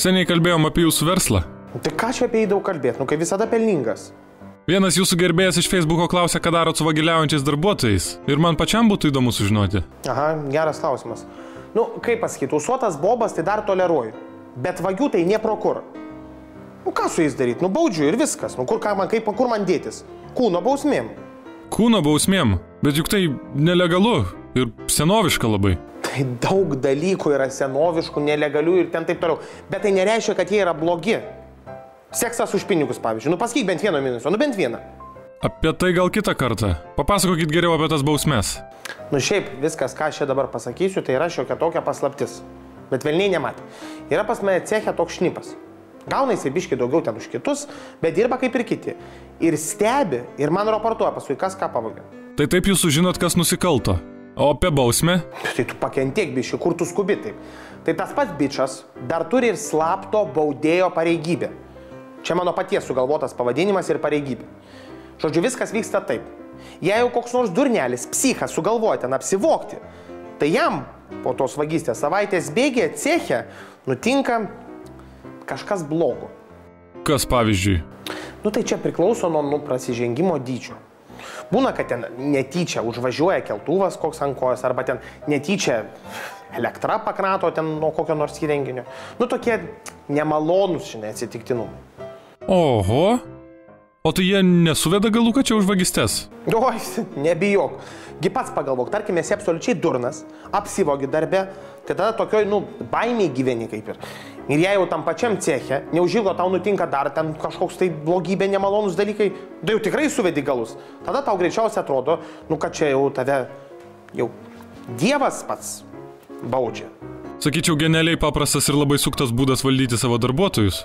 Seniai kalbėjom apie jūsų verslą. Tai ką čia apie jį daug kalbėti, nu kai visada pelningas. Vienas jūsų gerbėjas iš Facebooko klausė, ką darot su vagiliaujančiais darbuotojais. Ir man pačiam būtų įdomu sužinoti. Aha, geras klausimas. Nu, kaip pasakyti, ūsuotas bobas tai dar toleruoju. Bet vagių tai nie pro kur. Nu, ką su jais daryti? Nu, baudžiu ir viskas. Nu, kur man dėtis? Kūno bausmėm. Kūno bausmėm? Bet juk tai nelegalu ir senoviška labai. Tai daug dalykų yra senoviškų, nelegalių ir ten taip toliau. Bet tai nereiškia, kad jie yra blogi. Seksas už pinigus, pavyzdžiui. Nu, pasakyk bent vieno minuso, nu bent vieną. Apie tai gal kitą kartą. Papasakokit geriau apie tas bausmes. Nu, šiaip viskas, ką aš čia dabar pasakysiu, tai yra šiokia tokia paslaptis. Bet velniai nematė. Yra pas mane ceche toks šnipas. Gauna jisai biškai daugiau ten už kitus, bet dirba kaip ir kiti. Ir stebi, ir man raportuoja paskui, kas ką pavogė. Tai taip jūs sužinot, kas nusikalto. O apie bausmę? Tai tu pakentiek biškai, kur tu skubi taip. Tai tas pats bičas dar turi ir slapto baudėjo pareigybę. Čia mano paties sugalvotas pavadinimas ir pareigybė. Žodžiu, viskas vyksta taip. Jei jau koks nors durnelis, psichas sugalvoja ten apsivogti, tai jam po tos vagystės savaitės bėgė ceche nutinka kažkas blogo. Kas pavyzdžiui? Nu tai čia priklauso nuo prasižengimo dydžio. Būna, kad ten netyčia užvažiuoja keltuvas koks ant kojos, arba ten netyčia elektra pakrato ten nuo kokio nors įrenginio. Nu tokie nemalonus, žinai, atsitiktinumai. Oho, o tai jie nesuveda galų, kad čia už vagystes? Oi, nebijok. Gi pats pagalvok, tarkim, esi absoliučiai durnas, apsivogi darbe, tai tada tokioj, baimiai gyveni kaip ir. Ir jei jau tam pačiam ceche, neužilgo tau nutinka dar ten kažkoks tai blogybė, nemalonus dalykai, tai jau tikrai suvedi galus. Tada tau greičiausiai atrodo, kad čia jau tave, Dievas pats baudžia. Sakyčiau, genialiai paprastas ir labai suktas būdas valdyti savo darbuotojus.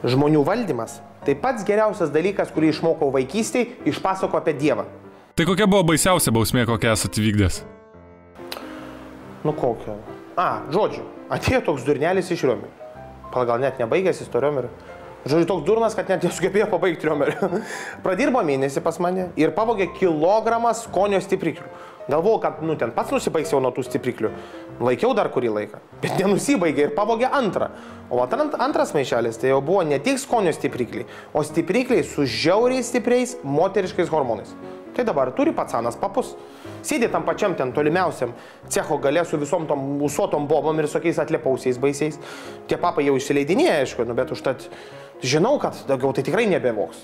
Žmonių valdymas tai pats geriausias dalykas, kurį išmokau vaikystėj, išpasako apie Dievą. Tai kokia buvo baisiausia bausmė, kokią esate įvykdęs? Nu kokia? Žodžiu, atėjo toks durnelis iš Riomerio. Gal net nebaigęs jis to Riomerio. Žodžiu, toks durnas, kad net nesugebėjo pabaigti Riomerio. Pradirbo mėnesį pas mane ir pavogė kilogramą skonio stipriklių. Galvojau, kad ten pats nusibaigs jau nuo tų stipriklių. Laikiau dar kurį laiką, bet nenusibaigė ir pavogė antrą. O antras maišelis tai jau buvo ne tik skonio stiprikliai, o stiprikliai su žiauriai stipriais moteriškais hormonais. Tai dabar turi patsanas papus. Sėdė tam pačiam ten tolimiausiam cecho gale su visom tom ūsuotom bobom ir visokiais atlepausiais baisiais. Tie papai jau išsileidinėja, aišku, bet užtat žinau, kad daugiau tai tikrai nebevoks.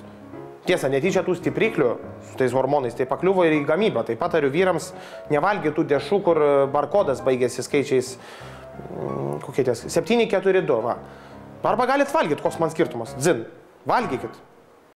Tiesa, netyčia tų stipriklių su tais hormonais tai pakliuvo ir į gamybą. Tai patariu vyrams nevalgyti tų dešų, kur barkodas baigėsi skaičiais, kokie ties, 742, va. Arba galit valgyti, koks man skirtumas. Dzin, valgykit.